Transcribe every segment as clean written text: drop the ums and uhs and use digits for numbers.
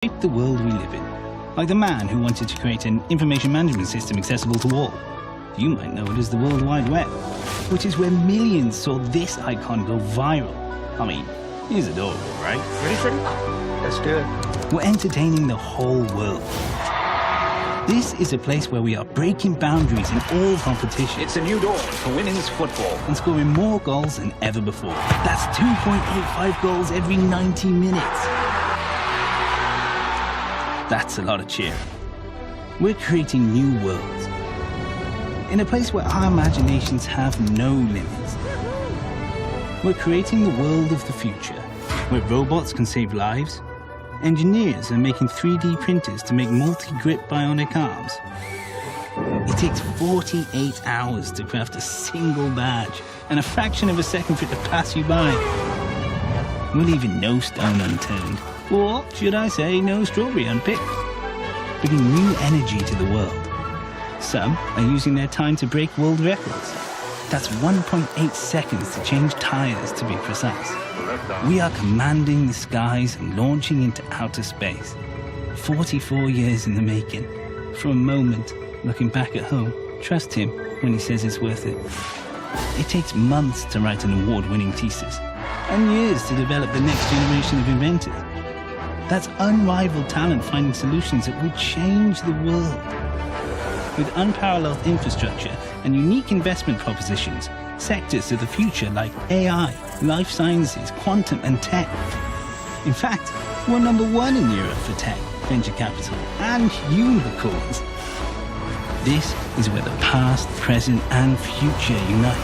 shape the world we live in. Like the man who wanted to create an information management system accessible to all. You might know it as the World Wide Web, which is where millions saw this icon go viral. I mean, he's adorable, right? Ready, Freddy? Let's do it. We're entertaining the whole world. This is a place where we are breaking boundaries in all competition. It's a new dawn for women's football. And scoring more goals than ever before. That's 2.85 goals every 90 minutes. That's a lot of cheer. We're creating new worlds. In a place where our imaginations have no limits. We're creating the world of the future, where robots can save lives. Engineers are making 3D printers to make multi-grip bionic arms. It takes 48 hours to craft a single badge, and a fraction of a second for it to pass you by. We're leaving no stone unturned, or should I say, no strawberry unpicked. Bringing new energy to the world. Some are using their time to break world records. That's 1.8 seconds to change tires, to be precise. We are commanding the skies and launching into outer space. 44 years in the making. For a moment, looking back at home, trust him when he says it's worth it. It takes months to write an award-winning thesis, and years to develop the next generation of inventors. That's unrivaled talent finding solutions that will change the world. With unparalleled infrastructure and unique investment propositions, sectors of the future like AI, life sciences, quantum and tech. In fact, we're #1 in Europe for tech, venture capital and unicorns. This is where the past, present and future unite.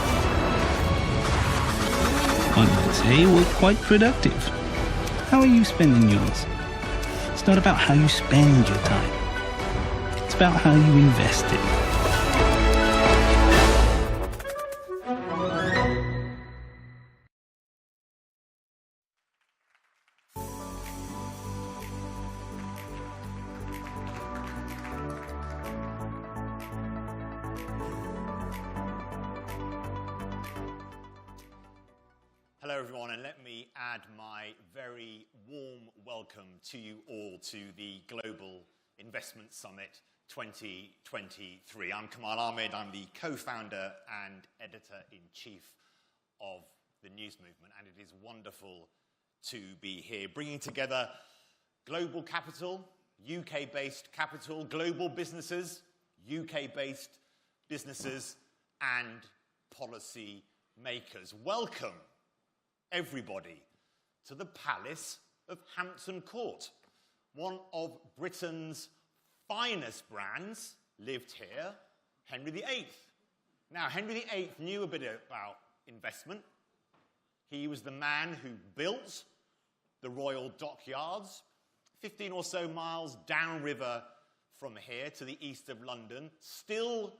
One might say we're quite productive. How are you spending yours? It's not about how you spend your time. It's about how you invest it. Hello everyone, and let me add my very warm welcome to you all to the Global Investment Summit 2023. I'm Kamal Ahmed, I'm the co-founder and editor-in-chief of the News Movement, and it is wonderful to be here, bringing together global capital, UK-based capital, global businesses, UK-based businesses, and policy makers. Welcome, everybody, to the Palace of Hampton Court. One of Britain's finest brands lived here, Henry VIII. Now, Henry VIII knew a bit about investment. He was the man who built the Royal Dockyards, 15 or so miles downriver from here to the east of London, still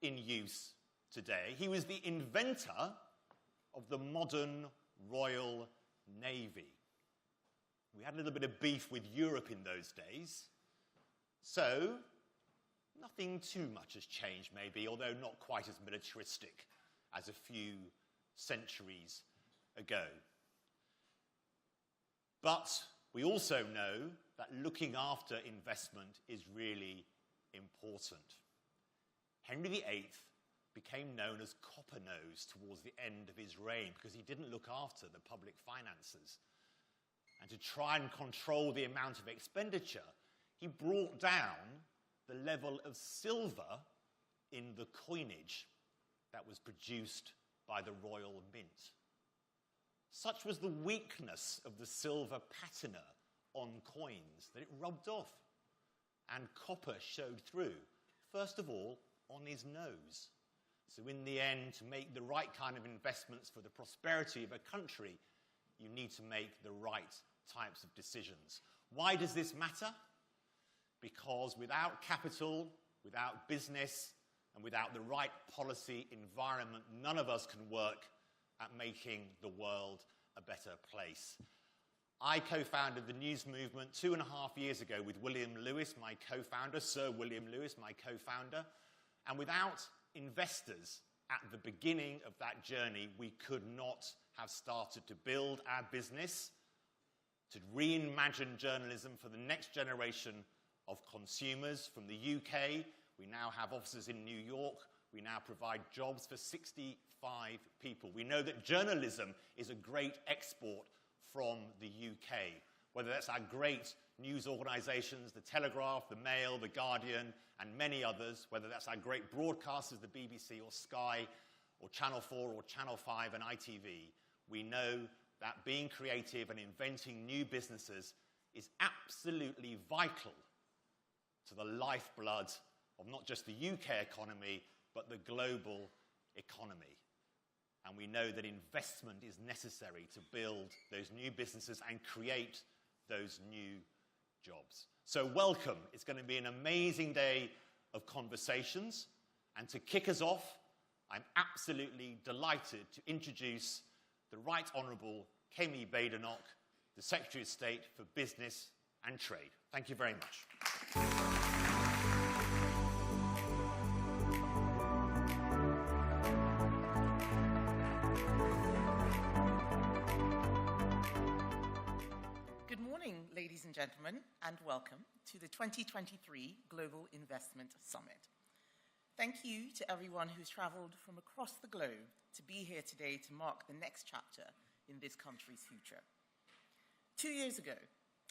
in use today. He was the inventor of the modern Royal Navy. We had a little bit of beef with Europe in those days. So, nothing too much has changed maybe, although not quite as militaristic as a few centuries ago. But we also know that looking after investment is really important. Henry VIII became known as Copper-Nose towards the end of his reign because he didn't look after the public finances. And to try and control the amount of expenditure, he brought down the level of silver in the coinage that was produced by the Royal Mint. Such was the weakness of the silver patina on coins that it rubbed off, and copper showed through, first of all, on his nose. So in the end, to make the right kind of investments for the prosperity of a country, you need to make the right types of decisions. Why does this matter? Because without capital, without business, and without the right policy environment, none of us can work at making the world a better place. I co-founded the News Movement 2.5 years ago with William Lewis, my co-founder, Sir William Lewis, my co-founder, and without investors at the beginning of that journey, we could not have started to build our business to reimagine journalism for the next generation of consumers. From the UK, we now have offices in New York. We now provide jobs for 65 people. We know that journalism is a great export from the UK, whether that's our great news organisations, The Telegraph, The Mail, The Guardian, and many others, whether that's our great broadcasters, the BBC or Sky, or Channel 4 or Channel 5 and ITV. We know that being creative and inventing new businesses is absolutely vital to the lifeblood of not just the UK economy, but the global economy. And we know that investment is necessary to build those new businesses and create those new jobs. So welcome. It's going to be an amazing day of conversations. And to kick us off, I'm absolutely delighted to introduce the Right Honourable Kemi Badenoch, the Secretary of State for Business and Trade. Thank you very much. Good morning, ladies and gentlemen, and welcome to the 2023 Global Investment Summit. Thank you to everyone who's travelled from across the globe to be here today to mark the next chapter in this country's future. 2 years ago,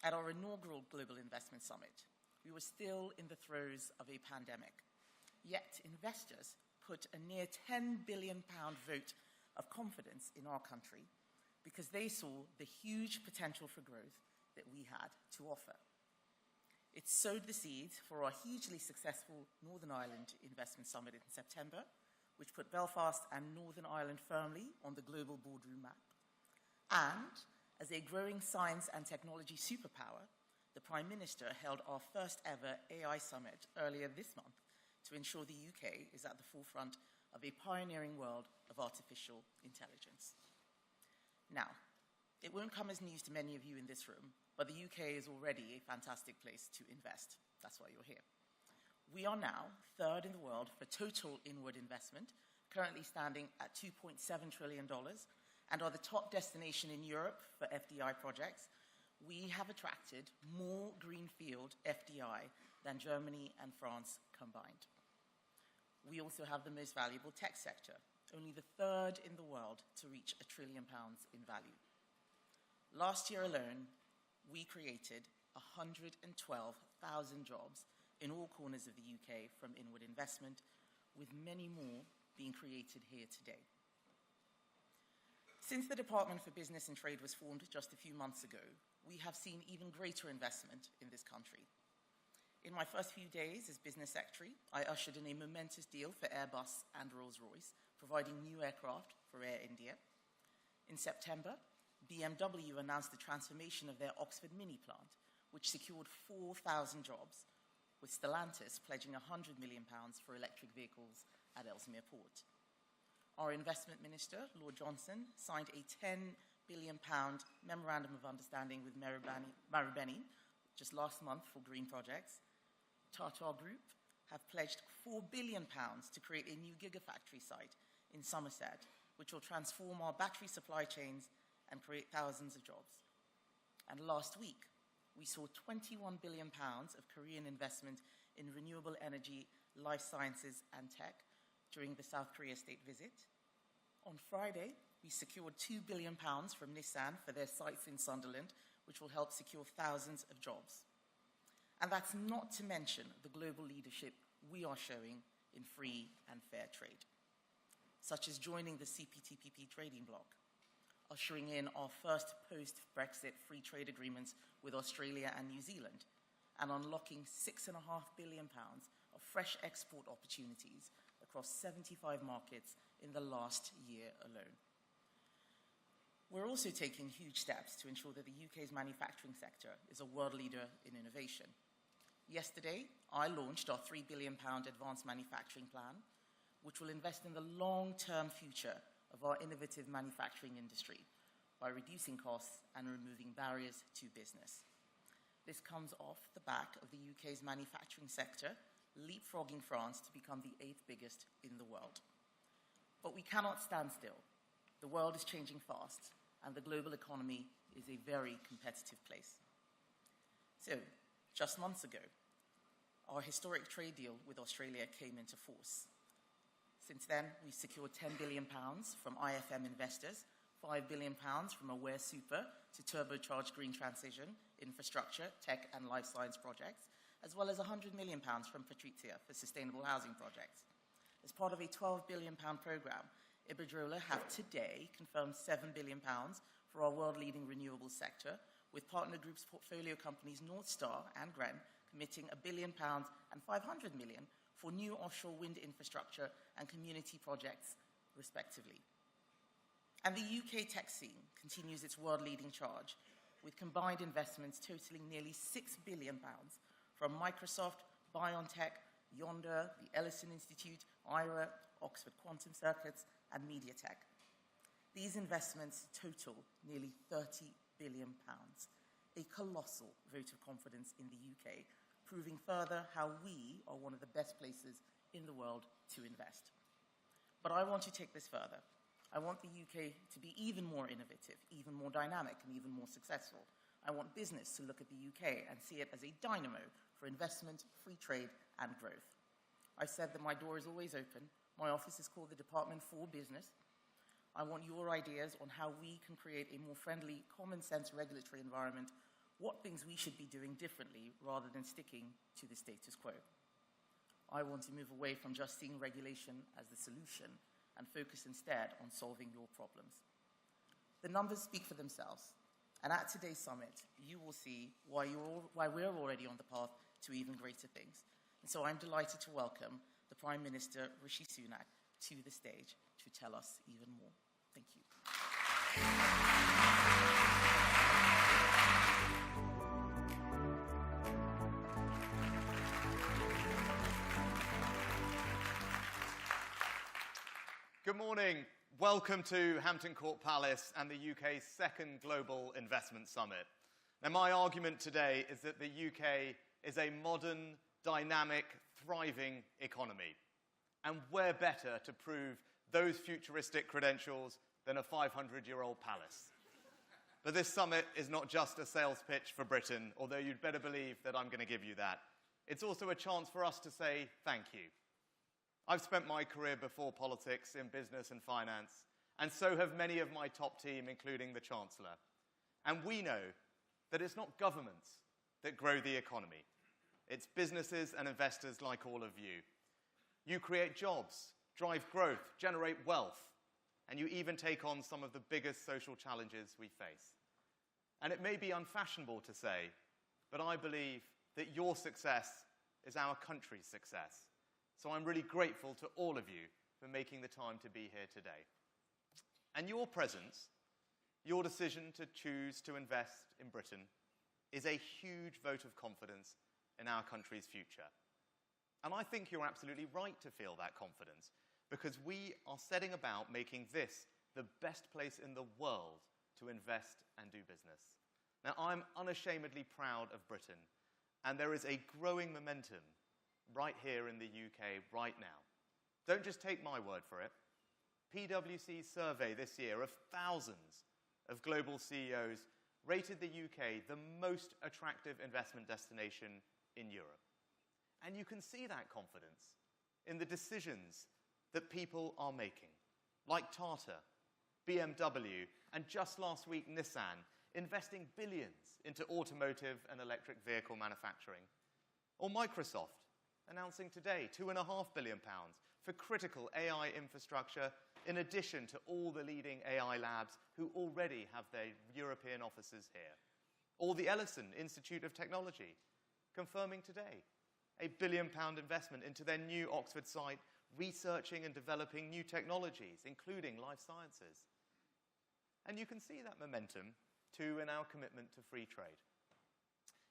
at our inaugural Global Investment Summit, we were still in the throes of a pandemic. Yet investors put a near £10 billion vote of confidence in our country because they saw the huge potential for growth that we had to offer. It sowed the seeds for our hugely successful Northern Ireland Investment Summit in September, which put Belfast and Northern Ireland firmly on the global boardroom map. And as a growing science and technology superpower, the Prime Minister held our first ever AI Summit earlier this month to ensure the UK is at the forefront of a pioneering world of artificial intelligence. Now, it won't come as news to many of you in this room, but the UK is already a fantastic place to invest. That's why you're here. We are now third in the world for total inward investment, currently standing at $2.7 trillion, and are the top destination in Europe for FDI projects. We have attracted more greenfield FDI than Germany and France combined. We also have the most valuable tech sector, only the third in the world to reach £1 trillion in value. Last year alone, we created 112,000 jobs in all corners of the UK from inward investment, with many more being created here today. Since the Department for Business and Trade was formed just a few months ago, we have seen even greater investment in this country. In my first few days as Business Secretary, I ushered in a momentous deal for Airbus and Rolls-Royce, providing new aircraft for Air India. In September, BMW announced the transformation of their Oxford Mini plant, which secured 4,000 jobs, with Stellantis pledging £100 million for electric vehicles at Ellesmere Port. Our Investment Minister, Lord Johnson, signed a £10 billion Memorandum of Understanding with Marubeni just last month for green projects. Tata Group have pledged £4 billion to create a new gigafactory site in Somerset, which will transform our battery supply chains and create thousands of jobs. And last week, we saw £21 billion of Korean investment in renewable energy, life sciences, and tech during the South Korea state visit. On Friday, we secured £2 billion from Nissan for their sites in Sunderland, which will help secure thousands of jobs. And that's not to mention the global leadership we are showing in free and fair trade, such as joining the CPTPP trading bloc, ushering in our first post-Brexit free trade agreements with Australia and New Zealand, and unlocking £6.5 billion of fresh export opportunities across 75 markets in the last year alone. We're also taking huge steps to ensure that the UK's manufacturing sector is a world leader in innovation. Yesterday, I launched our £3 billion advanced manufacturing plan, which will invest in the long-term future of our innovative manufacturing industry by reducing costs and removing barriers to business. This comes off the back of the UK's manufacturing sector leapfrogging France to become the 8th biggest in the world. But we cannot stand still. The world is changing fast, and the global economy is a very competitive place. So, just months ago, our historic trade deal with Australia came into force. Since then, we've secured £10 billion from IFM investors, £5 billion from Aware Super to turbocharge green transition, infrastructure, tech and life science projects, as well as £100 million from Patrizia for sustainable housing projects. As part of a £12 billion programme, Iberdrola have today confirmed £7 billion for our world-leading renewables sector, with partner groups portfolio companies North Star and Gren committing £1 billion and £500 million for new offshore wind infrastructure and community projects, respectively. And the UK tech scene continues its world-leading charge, with combined investments totaling nearly £6 billion from Microsoft, BioNTech, Yondr, the Ellison Institute, IRA, Oxford Quantum Circuits, and MediaTek. These investments total nearly £30 billion, a colossal vote of confidence in the UK, proving further how we are one of the best places in the world to invest. But I want to take this further. I want the UK to be even more innovative, even more dynamic, and even more successful. I want business to look at the UK and see it as a dynamo for investment, free trade, and growth. I've said that my door is always open. My office is called the Department for Business. I want your ideas on how we can create a more friendly, common-sense regulatory environment, what things we should be doing differently rather than sticking to the status quo. I want to move away from just seeing regulation as the solution and focus instead on solving your problems. The numbers speak for themselves, and at today's summit, you will see why we're already on the path to even greater things. And so I'm delighted to welcome the Prime Minister, Rishi Sunak, to the stage to tell us even more. Thank you. Good morning. Welcome to Hampton Court Palace and the UK's second Global Investment Summit. Now, my argument today is that the UK is a modern, dynamic, thriving economy. And where better to prove those futuristic credentials than a 500-year-old palace? But this summit is not just a sales pitch for Britain, although you'd better believe that I'm going to give you that. It's also a chance for us to say thank you. I've spent my career before politics in business and finance, and so have many of my top team, including the Chancellor. And we know that it's not governments that grow the economy. It's businesses and investors like all of you. You create jobs, drive growth, generate wealth, and you even take on some of the biggest social challenges we face. And it may be unfashionable to say, but I believe that your success is our country's success. So I'm really grateful to all of you for making the time to be here today. And your presence, your decision to choose to invest in Britain, is a huge vote of confidence in our country's future. And I think you're absolutely right to feel that confidence, because we are setting about making this the best place in the world to invest and do business. Now, I'm unashamedly proud of Britain, and there is a growing momentum right here in the UK right now. Don't just take my word for it. PwC's survey this year of thousands of global CEOs rated the UK the most attractive investment destination in Europe. And you can see that confidence in the decisions that people are making, like Tata, BMW, and just last week Nissan, investing billions into automotive and electric vehicle manufacturing, or Microsoft, announcing today £2.5 billion for critical AI infrastructure, in addition to all the leading AI labs who already have their European offices here. Or the Ellison Institute of Technology, confirming today a £1 billion investment into their new Oxford site, researching and developing new technologies, including life sciences. And you can see that momentum, too, in our commitment to free trade.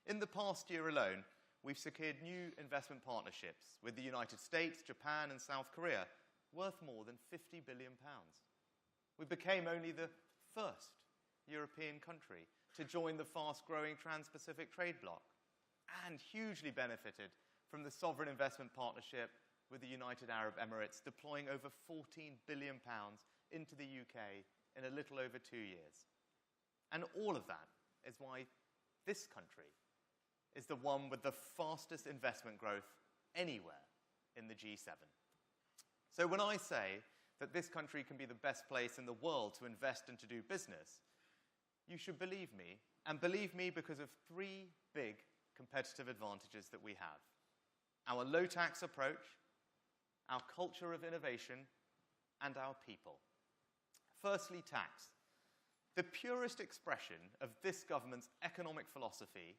In the past year alone, we've secured new investment partnerships with the United States, Japan, and South Korea, worth more than £50 billion. We became only the first European country to join the fast-growing Trans-Pacific Trade Bloc, and hugely benefited from the Sovereign Investment Partnership with the United Arab Emirates, deploying over £14 billion into the UK in a little over 2 years. And all of that is why this country is the one with the fastest investment growth anywhere in the G7. So when I say that this country can be the best place in the world to invest and to do business, you should believe me, and believe me because of three big competitive advantages that we have. Our low-tax approach, our culture of innovation, and our people. Firstly, tax. The purest expression of this government's economic philosophy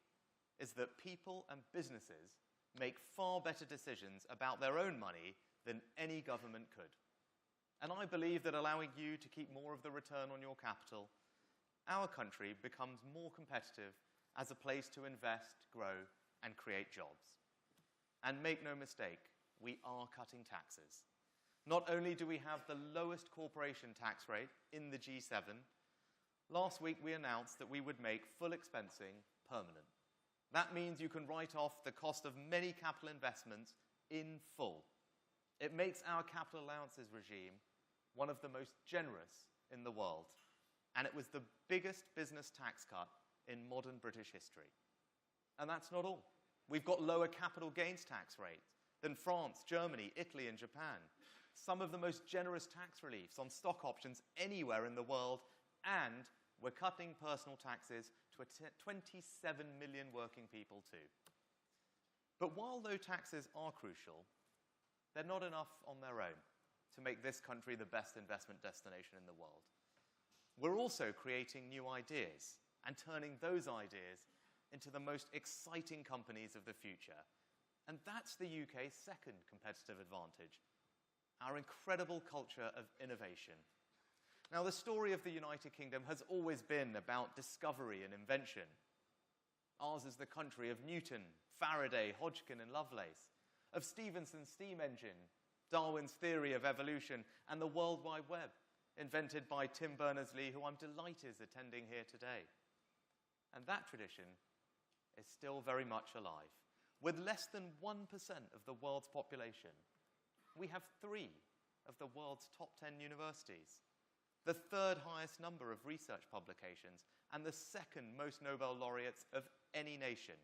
is that people and businesses make far better decisions about their own money than any government could. And I believe that allowing you to keep more of the return on your capital, our country becomes more competitive as a place to invest, grow, and create jobs. And make no mistake, we are cutting taxes. Not only do we have the lowest corporation tax rate in the G7, last week we announced that we would make full expensing permanent. That means you can write off the cost of many capital investments in full. It makes our capital allowances regime one of the most generous in the world, and it was the biggest business tax cut in modern British history. And that's not all. We've got lower capital gains tax rates than France, Germany, Italy, and Japan. Some of the most generous tax reliefs on stock options anywhere in the world, and we're cutting personal taxes to 27 million working people too. But while low taxes are crucial, they're not enough on their own to make this country the best investment destination in the world. We're also creating new ideas and turning those ideas into the most exciting companies of the future. And that's the UK's second competitive advantage, our incredible culture of innovation. Now, the story of the United Kingdom has always been about discovery and invention. Ours is the country of Newton, Faraday, Hodgkin, and Lovelace, of Stephenson's steam engine, Darwin's theory of evolution, and the World Wide Web, invented by Tim Berners-Lee, who I'm delighted is attending here today. And that tradition is still very much alive. With less than 1% of the world's population, we have 3 of the world's top 10 universities, the 3rd highest number of research publications, and the 2nd most Nobel laureates of any nation.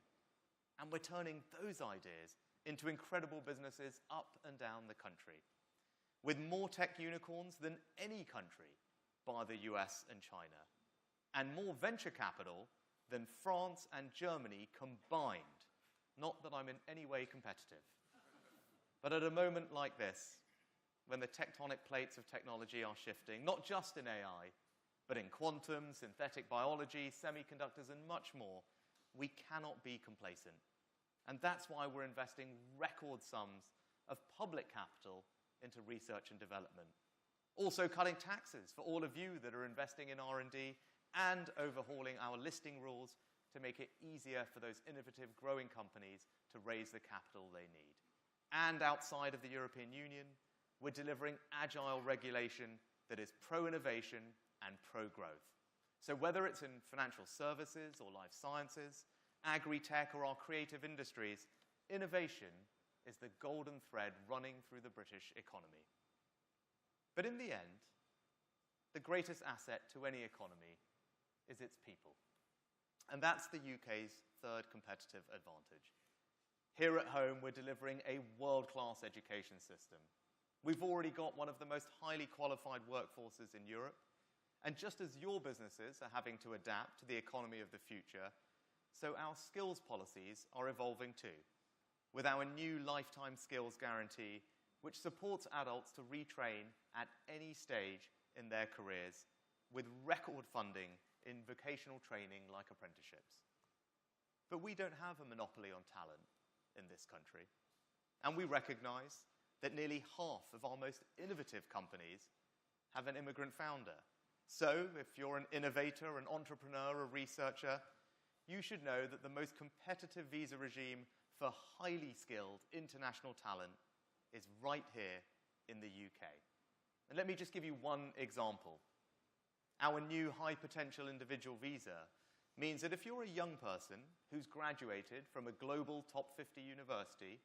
And we're turning those ideas into incredible businesses up and down the country, with more tech unicorns than any country, bar the US and China, and more venture capital than France and Germany combined. Not that I'm in any way competitive. But at a moment like this, when the tectonic plates of technology are shifting, not just in AI, but in quantum, synthetic biology, semiconductors, and much more, we cannot be complacent. And that's why we're investing record sums of public capital into research and development. Also cutting taxes for all of you that are investing in R&D, and overhauling our listing rules to make it easier for those innovative, growing companies to raise the capital they need. And outside of the European Union, we're delivering agile regulation that is pro-innovation and pro-growth. So whether it's in financial services or life sciences, agri-tech, or our creative industries, innovation is the golden thread running through the British economy. But in the end, the greatest asset to any economy is its people. And that's the UK's 3rd competitive advantage. Here at home, we're delivering a world-class education system. We've already got one of the most highly qualified workforces in Europe. And just as your businesses are having to adapt to the economy of the future, so our skills policies are evolving too, with our new lifetime skills guarantee, which supports adults to retrain at any stage in their careers, with record funding in vocational training like apprenticeships. But we don't have a monopoly on talent in this country. And we recognize that nearly half of our most innovative companies have an immigrant founder. So if you're an innovator, an entrepreneur, a researcher, you should know that the most competitive visa regime for highly skilled international talent is right here in the UK. And let me just give you one example. Our new high potential individual visa means that if you're a young person who's graduated from a global top 50 university,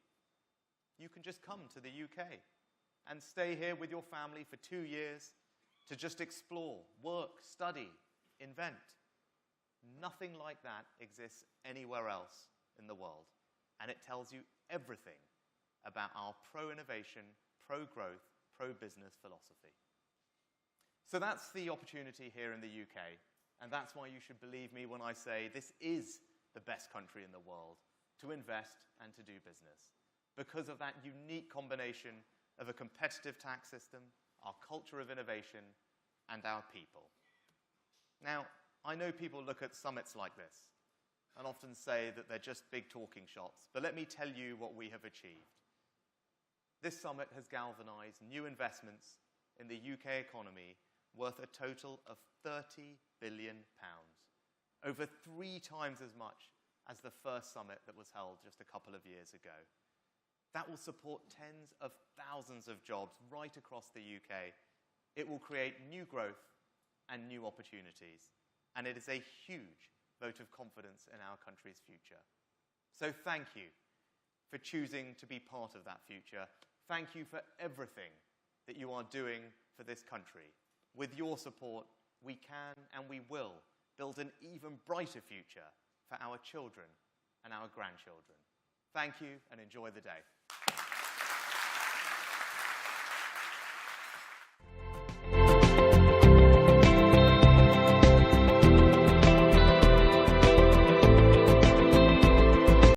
you can just come to the UK and stay here with your family for 2 years to just explore, work, study, invent. Nothing like that exists anywhere else in the world. And it tells you everything about our pro-innovation, pro-growth, pro-business philosophy. So that's the opportunity here in the UK. And that's why you should believe me when I say this is the best country in the world to invest and to do business, because of that unique combination of a competitive tax system, our culture of innovation, and our people. Now, I know people look at summits like this and often say that they're just big talking shops, but let me tell you what we have achieved. This summit has galvanized new investments in the UK economy worth a total of £30 billion, over 3 times as much as the first summit that was held just a couple of years ago. That will support tens of thousands of jobs right across the UK. It will create new growth and new opportunities. And it is a huge vote of confidence in our country's future. So thank you for choosing to be part of that future. Thank you for everything that you are doing for this country. With your support, we can and we will build an even brighter future for our children and our grandchildren. Thank you and enjoy the day.